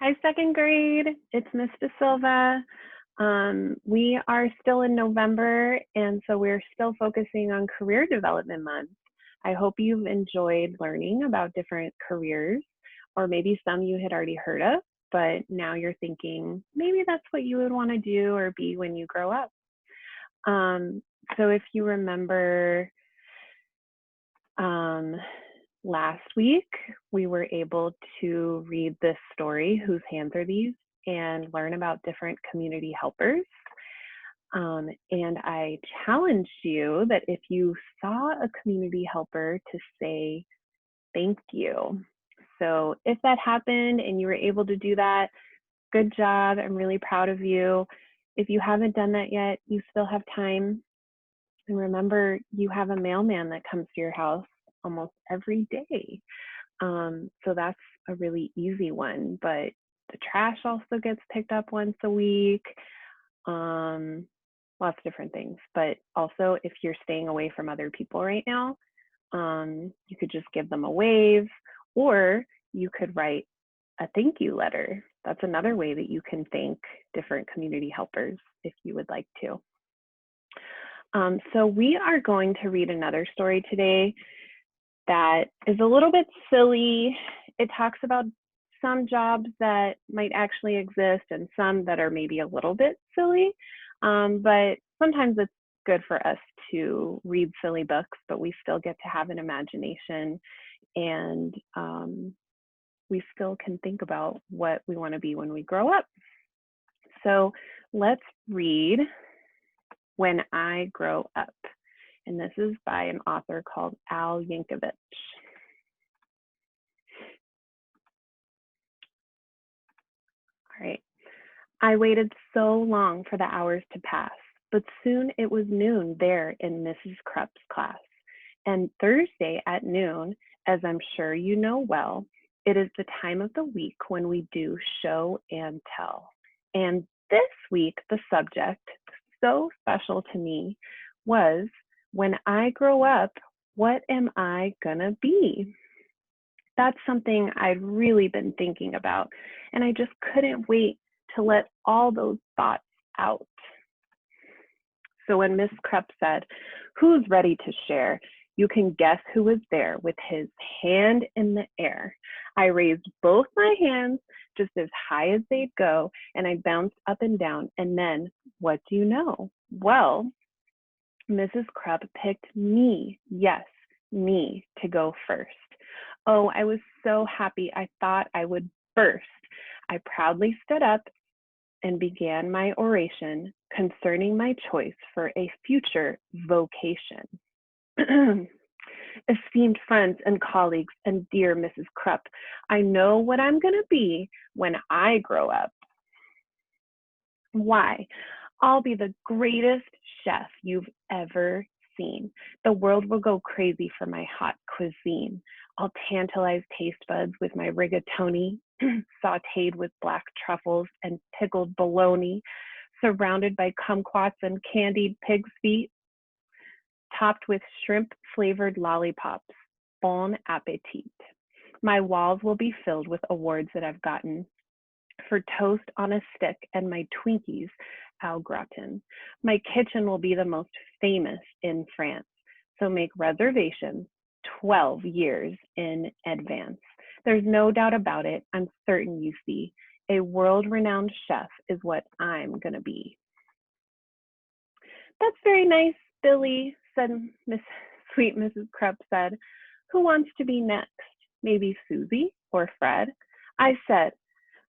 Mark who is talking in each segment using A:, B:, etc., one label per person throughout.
A: Hi, second grade. It's Miss De Silva. We are still in November, and so we're still focusing on Career Development Month. I hope you've enjoyed learning about different careers, or maybe some you had already heard of, but now you're thinking maybe that's what you would want to do or be when you grow up. Um, so if you remember, last week, we were able to read this story, Whose Hands Are These, and learn about different community helpers. And I challenged you that if you saw a community helper to say thank you. So if that happened and you were able to do that, good job. I'm really proud of you. If you haven't done that yet, you still have time. And remember, you have a mailman that comes to your house almost every day. So that's a really easy one, but the trash also gets picked up once a week. Lots of different things, but also if you're staying away from other people right now, you could just give them a wave, or you could write a thank you letter. That's another way that you can thank different community helpers if you would like to. So we are going to read another story today that is a little bit silly. It talks about some jobs that might actually exist and some that are maybe a little bit silly, but sometimes it's good for us to read silly books, but we still get to have an imagination, and we still can think about what we want to be when we grow up. So let's read When I Grow Up. And this is by an author called Al Yankovic. All right. I waited so long for the hours to pass, but soon it was noon there in Mrs. Krupp's class. And Thursday at noon, as I'm sure you know well, it is the time of the week when we do show and tell. And this week, the subject, so special to me, was when I grow up, what am I gonna be? That's something I'd really been thinking about, and I just couldn't wait to let all those thoughts out. So when Miss Krupp said, "Who's ready to share?" you can guess who was there with his hand in the air. I raised both my hands just as high as they'd go, and I bounced up and down. And then, what do you know? Well, Mrs. Krupp picked me, yes, me, to go first. Oh, I was so happy. I thought I would burst. I proudly stood up and began my oration concerning my choice for a future vocation. Esteemed friends and colleagues and dear Mrs. Krupp, I know what I'm going to be when I grow up. Why? I'll be the greatest chef you've ever seen. The world will go crazy for my hot cuisine. I'll tantalize taste buds with my rigatoni, sauteed with black truffles and pickled bologna, surrounded by kumquats and candied pig's feet, topped with shrimp-flavored lollipops. Bon appetit. My walls will be filled with awards that I've gotten for toast on a stick and my Twinkies au gratin. My kitchen will be the most famous in France, so make reservations 12 years in advance. There's no doubt about it. I'm certain you see. A world-renowned chef is what I'm gonna be. That's very nice, Billy, said sweet Mrs. Krupp said. Who wants to be next? Maybe Susie or Fred? I said,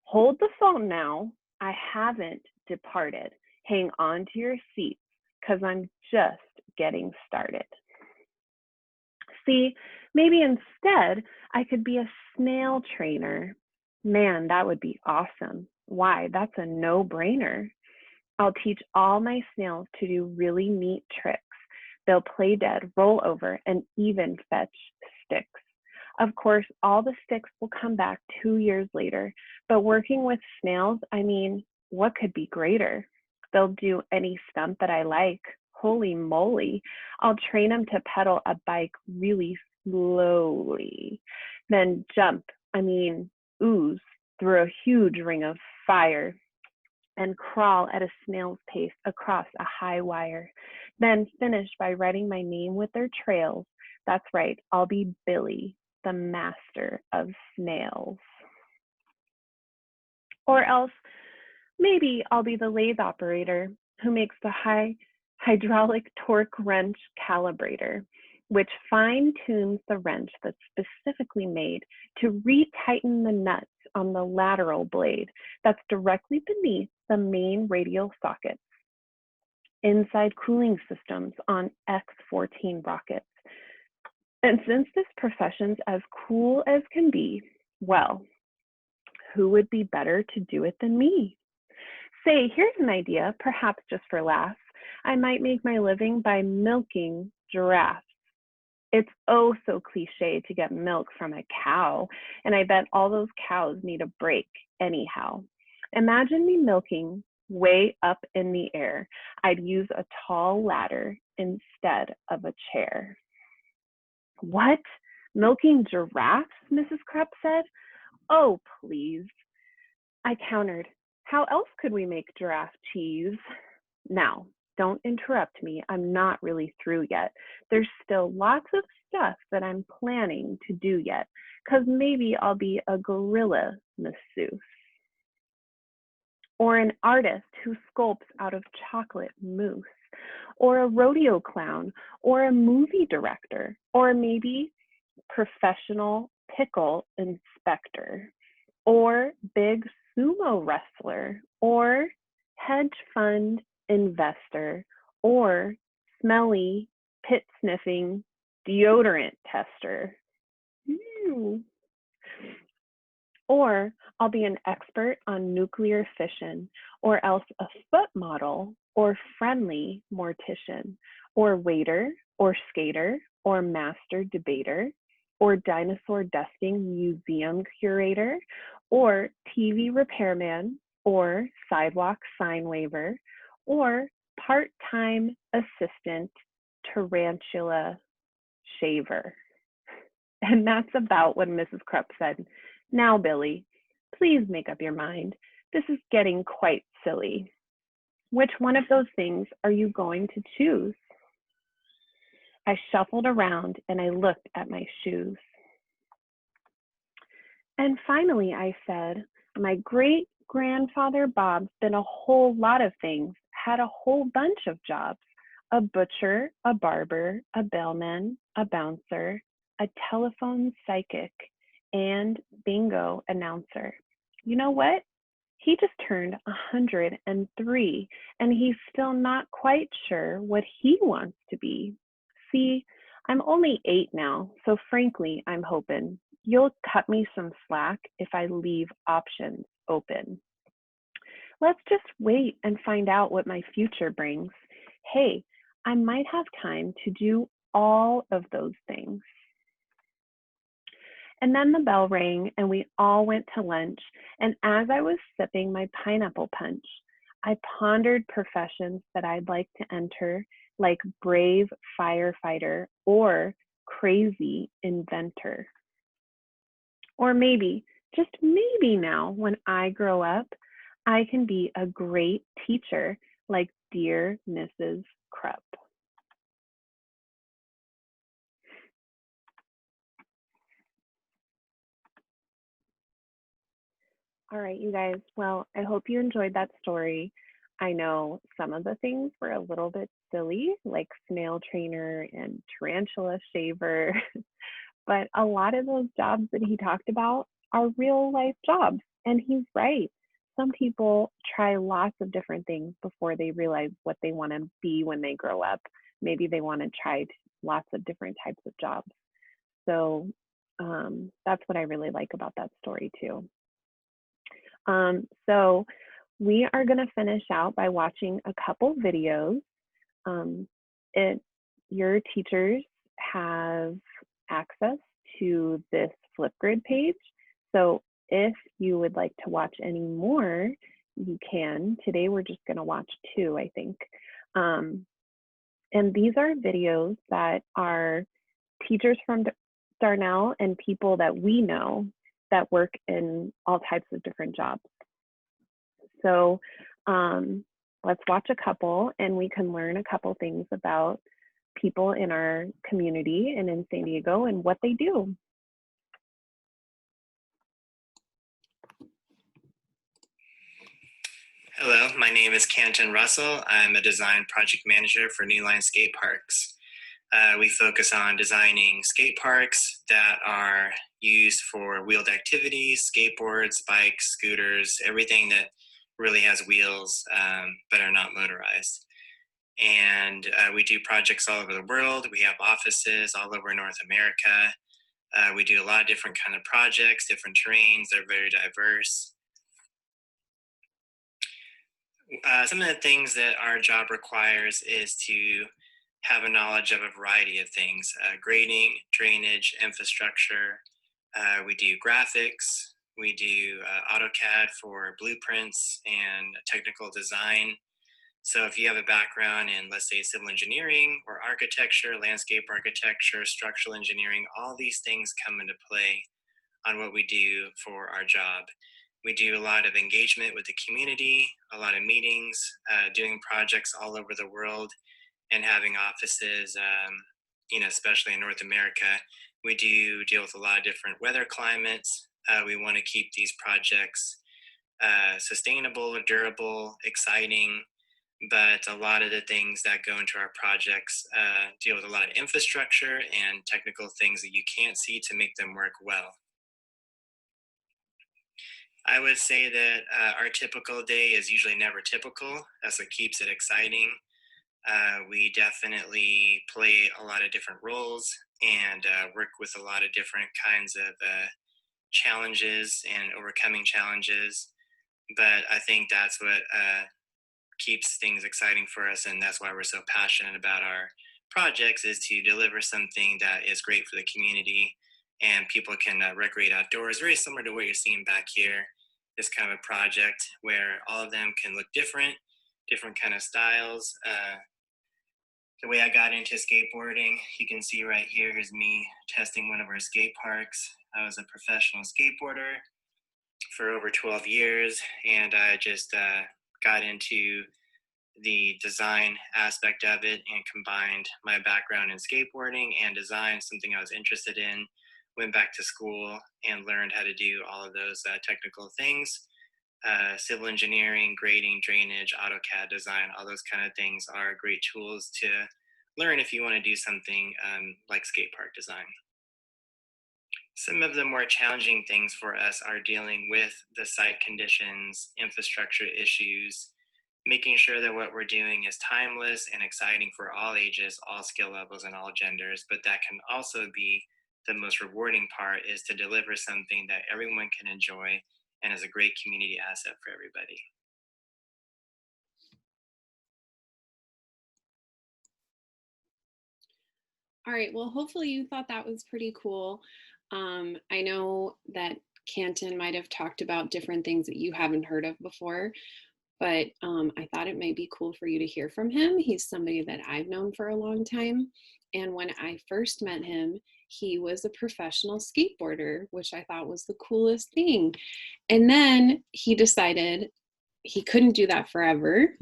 A: hold the phone now. I haven't departed. Hang on to your seats, because I'm just getting started. See, maybe instead I could be a snail trainer. Man, that would be awesome. Why, that's a no-brainer. I'll teach all my snails to do really neat tricks. They'll play dead, roll over, and even fetch sticks. Of course, all the sticks will come back 2 years later, but working with snails, I mean, what could be greater? They'll do any stunt that I like. Holy moly, I'll train them to pedal a bike really slowly, then ooze through a huge ring of fire, and crawl at a snail's pace across a high wire. Then finish by writing my name with their trails. That's right, I'll be Billy, the master of snails. Or else, maybe I'll be the lathe operator who makes the high hydraulic torque wrench calibrator, which fine tunes the wrench that's specifically made to retighten the nuts on the lateral blade that's directly beneath the main radial sockets, inside cooling systems on X-14 rockets. And since this profession's as cool as can be, well, who would be better to do it than me? Say, here's an idea, perhaps just for laughs. I might make my living by milking giraffes. It's oh so cliche to get milk from a cow, and I bet all those cows need a break anyhow. Imagine me milking way up in the air. I'd use a tall ladder instead of a chair. What? Milking giraffes? Mrs. Krupp said. Oh, please. I countered. How else could we make giraffe cheese? Now, don't interrupt me. I'm not really through yet. There's still lots of stuff that I'm planning to do yet, because maybe I'll be a gorilla masseuse, or an artist who sculpts out of chocolate mousse, or a rodeo clown, or a movie director, or maybe professional pickle inspector, or big sumo wrestler, or hedge fund investor, or smelly pit sniffing deodorant tester. Or I'll be an expert on nuclear fission, or else a foot model, or friendly mortician, or waiter, or skater, or master debater, or dinosaur dusting museum curator, or TV repairman, or sidewalk sign waver, or part-time assistant tarantula shaver. And that's about when Mrs. Krupp said, now, Billy, please make up your mind. This is getting quite silly. Which one of those things are you going to choose? I shuffled around and I looked at my shoes. And finally, I said, my great grandfather Bob's been a whole lot of things, had a whole bunch of jobs: a butcher, a barber, a bellman, a bouncer, a telephone psychic, and bingo announcer. You know what? He just turned 103, and he's still not quite sure what he wants to be. See, I'm only 8 now, so frankly, I'm hoping you'll cut me some slack if I leave options open. Let's just wait and find out what my future brings. Hey, I might have time to do all of those things. And then the bell rang and we all went to lunch. And as I was sipping my pineapple punch, I pondered professions that I'd like to enter, like brave firefighter or crazy inventor. Or maybe, just maybe now, when I grow up, I can be a great teacher like dear Mrs. Krupp. All right, you guys. Well, I hope you enjoyed that story. I know some of the things were a little bit silly, like snail trainer and tarantula shaver, but a lot of those jobs that he talked about are real life jobs. And he's right. Some people try lots of different things before they realize what they want to be when they grow up. Maybe they want to try lots of different types of jobs. So that's what I really like about that story too. So we are going to finish out by watching a couple videos. Your teachers have access to this Flipgrid page. So if you would like to watch any more, you can. Today we're just going to watch 2, I think. And these are videos that are teachers from Darnall and people that we know that work in all types of different jobs. So let's watch a couple and we can learn a couple things about people in our community and in San Diego and what they do.
B: Hello, my name is Canton Russell. I'm a design project manager for New Line Skate Parks. We focus on designing skate parks that are used for wheeled activities, skateboards, bikes, scooters, everything that really has wheels but are not motorized. And we do projects all over the world. We have offices all over North America. We do a lot of different kind of projects, different terrains. They're very diverse. Some of the things that our job requires is to have a knowledge of a variety of things: grading, drainage, infrastructure. We do graphics. We do AutoCAD for blueprints and technical design. So if you have a background in, let's say, civil engineering or architecture, landscape architecture, structural engineering, all these things come into play on what we do for our job. We do a lot of engagement with the community, a lot of meetings, doing projects all over the world, and having offices, especially in North America. We do deal with a lot of different weather climates. We want to keep these projects sustainable, durable, exciting, but a lot of the things that go into our projects deal with a lot of infrastructure and technical things that you can't see to make them work well. I would say that our typical day is usually never typical. That's what keeps it exciting. We definitely play a lot of different roles and work with a lot of different kinds of challenges and overcoming challenges. But I think that's what keeps things exciting for us, and that's why we're so passionate about our projects, is to deliver something that is great for the community and people can recreate outdoors. Very similar to what you're seeing back here, this kind of a project where all of them can look different kind of styles. The way I got into skateboarding, you can see right here is me testing one of our skate parks. I was a professional skateboarder for over 12 years, and I just got into the design aspect of it and combined my background in skateboarding and design, something I was interested in. Went back to school and learned how to do all of those technical things. Civil engineering, grading, drainage, AutoCAD design, all those kind of things are great tools to learn if you want to do something like skate park design. Some of the more challenging things for us are dealing with the site conditions, infrastructure issues, making sure that what we're doing is timeless and exciting for all ages, all skill levels, and all genders. But that can also be the most rewarding part, is to deliver something that everyone can enjoy and is a great community asset for everybody.
C: All right, well, hopefully you thought that was pretty cool. I know that Canton might have talked about different things that you haven't heard of before, but I thought it might be cool for you to hear from him. He's somebody that I've known for a long time. And when I first met him, he was a professional skateboarder, which I thought was the coolest thing. And then he decided he couldn't do that forever,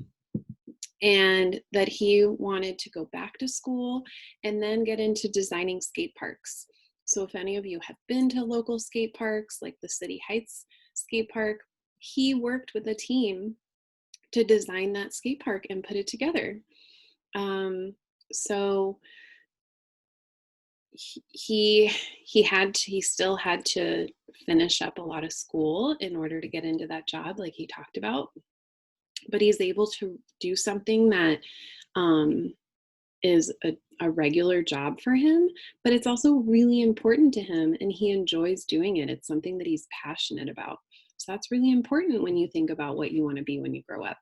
C: and that he wanted to go back to school and then get into designing skate parks. So if any of you have been to local skate parks like the City Heights skate park, he worked with a team to design that skate park and put it together. So he still had to finish up a lot of school in order to get into that job, like he talked about. But he's able to do something that is a regular job for him, but it's also really important to him and he enjoys doing it. It's something that he's passionate about. So that's really important when you think about what you want to be when you grow up.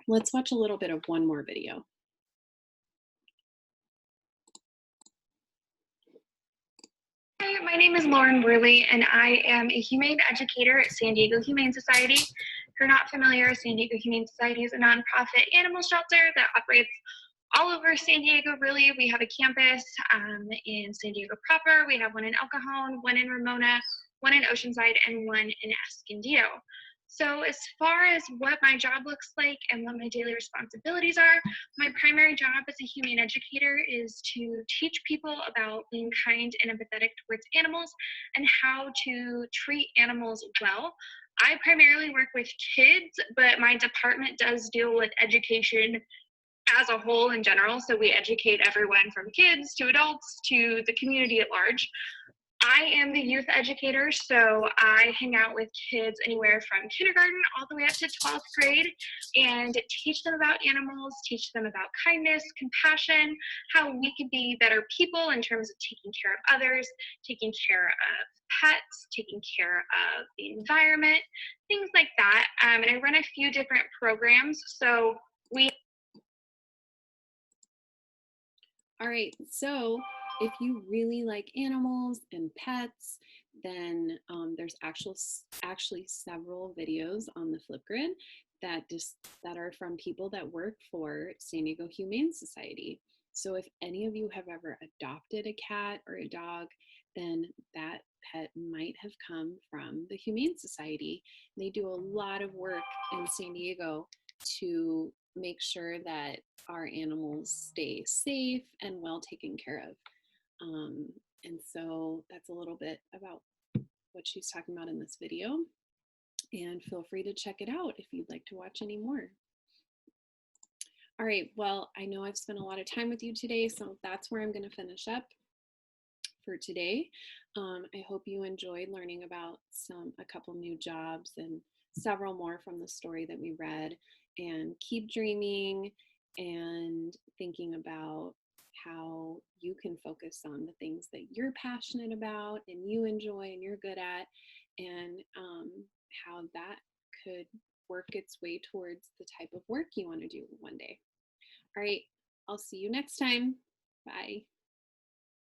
C: Let's watch a little bit of one more video.
D: Hi, my name is Lauren Worley, and I am a humane educator at San Diego Humane Society. If you're not familiar, San Diego Humane Society is a nonprofit animal shelter that operates all over San Diego, really. We have a campus in San Diego proper. We have one in El Cajon, one in Ramona, one in Oceanside and one in Escondido. So as far as what my job looks like and what my daily responsibilities are, my primary job as a humane educator is to teach people about being kind and empathetic towards animals and how to treat animals well. I primarily work with kids, but my department does deal with education as a whole in general. So we educate everyone from kids to adults to the community at large. I am the youth educator, so I hang out with kids anywhere from kindergarten all the way up to 12th grade and teach them about animals, teach them about kindness, compassion, how we can be better people in terms of taking care of others, taking care of pets, taking care of the environment, things like that. And I run a few different programs. So we
C: All right, so if you really like animals and pets, then there's actually several videos on the Flipgrid that are from people that work for San Diego Humane Society. So if any of you have ever adopted a cat or a dog, then that pet might have come from the Humane Society. They do a lot of work in San Diego to make sure that our animals stay safe and well taken care of. And so that's a little bit about what she's talking about in this video. And feel free to check it out if you'd like to watch any more. All right, well, I know I've spent a lot of time with you today, so that's where I'm going to finish up for today. I hope you enjoyed learning about a couple new jobs and several more from the story that we read. And keep dreaming and thinking about how you can focus on the things that you're passionate about and you enjoy and you're good at, and how that could work its way towards the type of work you want to do one day. All right, I'll see you next time. Bye.